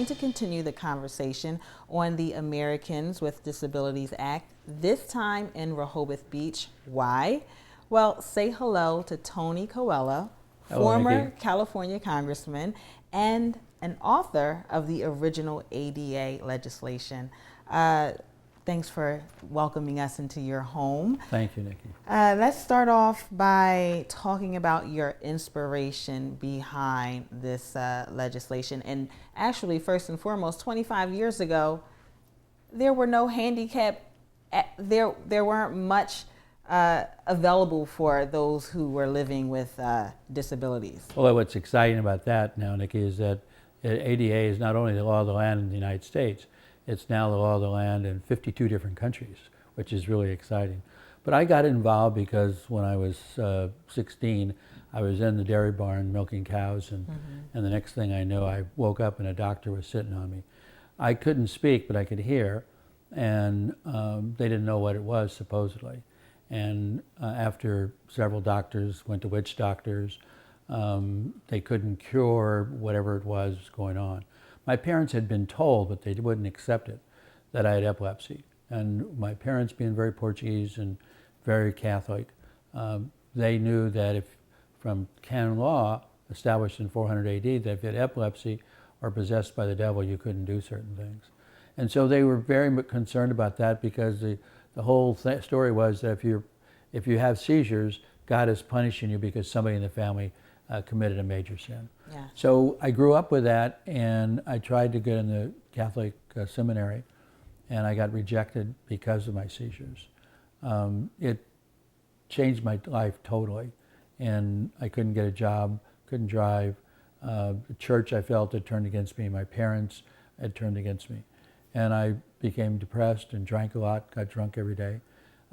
going to continue the conversation on the Americans with Disabilities Act, this time in Rehoboth Beach. Why? Well, say hello to Tony Coehlo, former California congressman and an author of the original ADA legislation. Thanks for welcoming us into your home. Thank you, Nikki. Let's start off by talking about your inspiration behind this legislation. And actually, first and foremost, 25 years ago, there were no there weren't much available for those who were living with disabilities. Well, what's exciting about that now, Nikki, is that ADA is not only the law of the land in the United States, it's now the law of the land in 52 different countries, which is really exciting. But I got involved because when I was 16, I was in the dairy barn milking cows, and the next thing I know, I woke up and a doctor was sitting on me. I couldn't speak, but I could hear, and they didn't know what it was, supposedly. And after several doctors went to witch doctors, they couldn't cure whatever it was going on. My parents had been told, but they wouldn't accept it, that I had epilepsy. And my parents, being very Portuguese and very Catholic, they knew that if, from canon law established in 400 AD, that if you had epilepsy or possessed by the devil, you couldn't do certain things. And so they were very concerned about that, because the whole story was that if you have seizures, God is punishing you because somebody in the family committed a major sin. Yeah. So I grew up with that, and I tried to get in the Catholic seminary, and I got rejected because of my seizures. It changed my life totally, and I couldn't get a job, couldn't drive. The church, I felt, had turned against me. My parents had turned against me. And I became depressed and drank a lot, got drunk every day.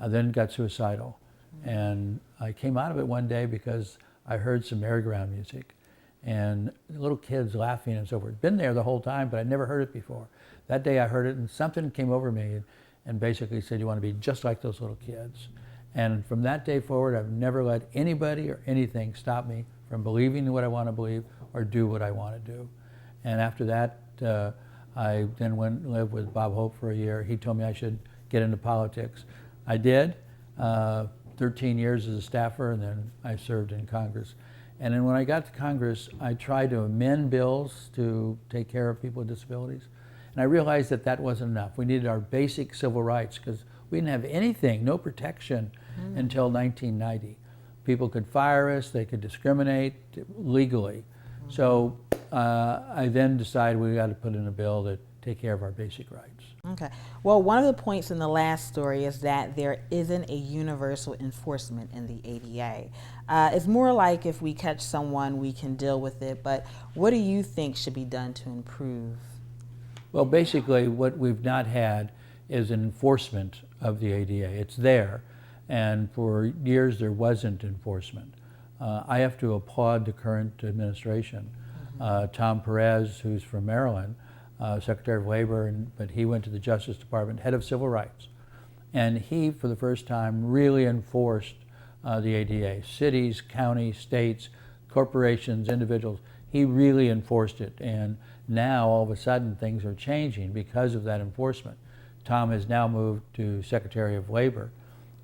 I then got suicidal. And I came out of it one day because I heard some merry-go-round music and little kids laughing and so forth. Been there the whole time, but I'd never heard it before. That day I heard it, and something came over me and basically said, you want to be just like those little kids. And from that day forward, I've never let anybody or anything stop me from believing what I want to believe or do what I want to do. And after that, I then went and lived with Bob Hope for a year. He told me I should get into politics. I did, 13 years as a staffer, and then I served in Congress. And then when I got to Congress, I tried to amend bills to take care of people with disabilities. And I realized that that wasn't enough. We needed our basic civil rights, because we didn't have anything, no protection until 1990. People could fire us, they could discriminate legally. So I then decided we got to put in a bill that take care of our basic rights. Okay. Well, one of the points in the last story is that there isn't a universal enforcement in the ADA. It's more like if we catch someone, we can deal with it. But what do you think should be done to improve? Well, basically, what we've not had is an enforcement of the ADA. It's there, and for years there wasn't enforcement. I have to applaud the current administration. Tom Perez, who's from Maryland, Secretary of Labor, but he went to the Justice Department, head of civil rights. And he, for the first time, really enforced the ADA. Cities, counties, states, corporations, individuals, he really enforced it. And now, all of a sudden, things are changing because of that enforcement. Tom has now moved to Secretary of Labor,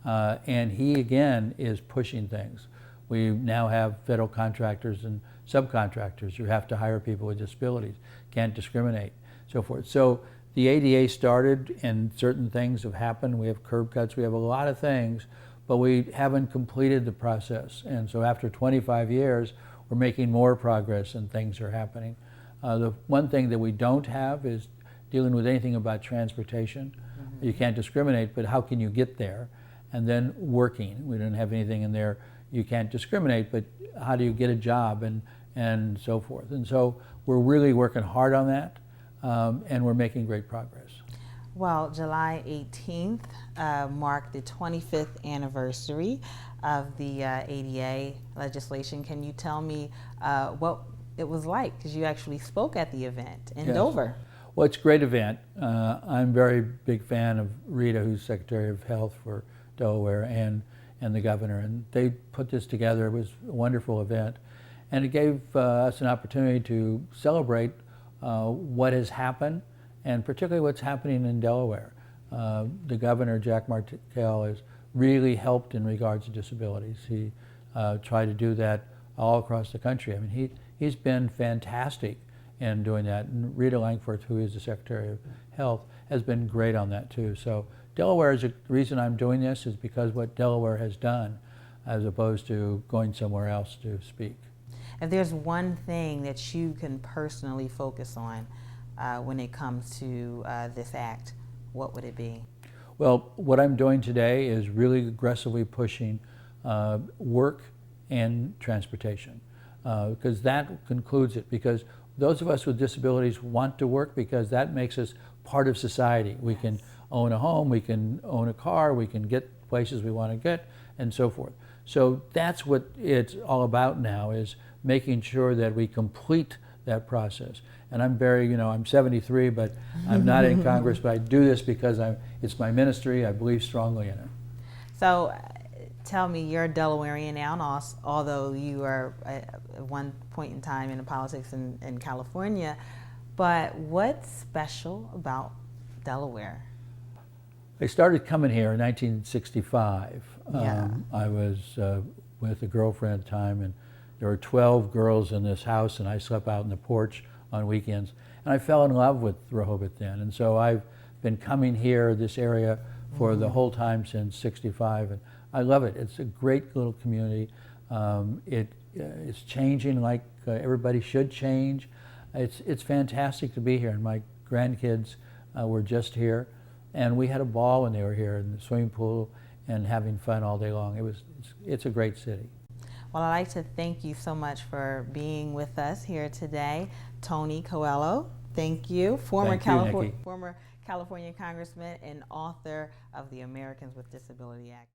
and he, again, is pushing things. We now have federal contractors and subcontractors who have to hire people with disabilities, can't discriminate, so forth. So the ADA started, and certain things have happened. We have curb cuts, we have a lot of things, but we haven't completed the process. And so after 25 years, we're making more progress and things are happening. The one thing that we don't have is dealing with anything about transportation. You can't discriminate, but how can you get there? And then working. We don't have anything in there. You can't discriminate, but how do you get a job and so forth? And so we're really working hard on that, and we're making great progress. Well, July 18th marked the 25th anniversary of the ADA legislation. Can you tell me what it was like? Because you actually spoke at the event in Dover. Well, it's a great event. I'm a very big fan of Rita, who's Secretary of Health for Delaware, and the governor, and they put this together. It was a wonderful event, and it gave us an opportunity to celebrate what has happened, and particularly what's happening in Delaware. The governor, Jack Markell, has really helped in regards to disabilities. He tried to do that all across the country. I mean, he's been fantastic in doing that. And Rita Langforth, who is the Secretary of Health, has been great on that too. So Delaware is the reason I'm doing this is because what Delaware has done, as opposed to going somewhere else to speak. If there's one thing that you can personally focus on when it comes to this act, what would it be? Well, what I'm doing today is really aggressively pushing work and transportation, because that concludes it. Because those of us with disabilities want to work because that makes us part of society. We can own a home, we can own a car, we can get places we want to get, and so forth. So that's what it's all about now, is making sure that we complete that process. And I'm very, I'm 73, but I'm not in Congress, but I do this because it's my ministry. I believe strongly in it. So tell me, you're a Delawarean now, although you are at one point in time in politics in California, but what's special about Delaware? I started coming here in 1965. Yeah. I was with a girlfriend at the time, and there were 12 girls in this house, and I slept out on the porch on weekends. And I fell in love with Rehoboth then. And so I've been coming here, this area, for the whole time since '65. And I love it. It's a great little community. It's changing like everybody should change. It's fantastic to be here. And my grandkids were just here. And we had a ball when they were here in the swimming pool and having fun all day long. It's a great city. Well, I'd like to thank you so much for being with us here today. Tony Coehlo, thank you. Former California Congressman and author of the Americans with Disability Act.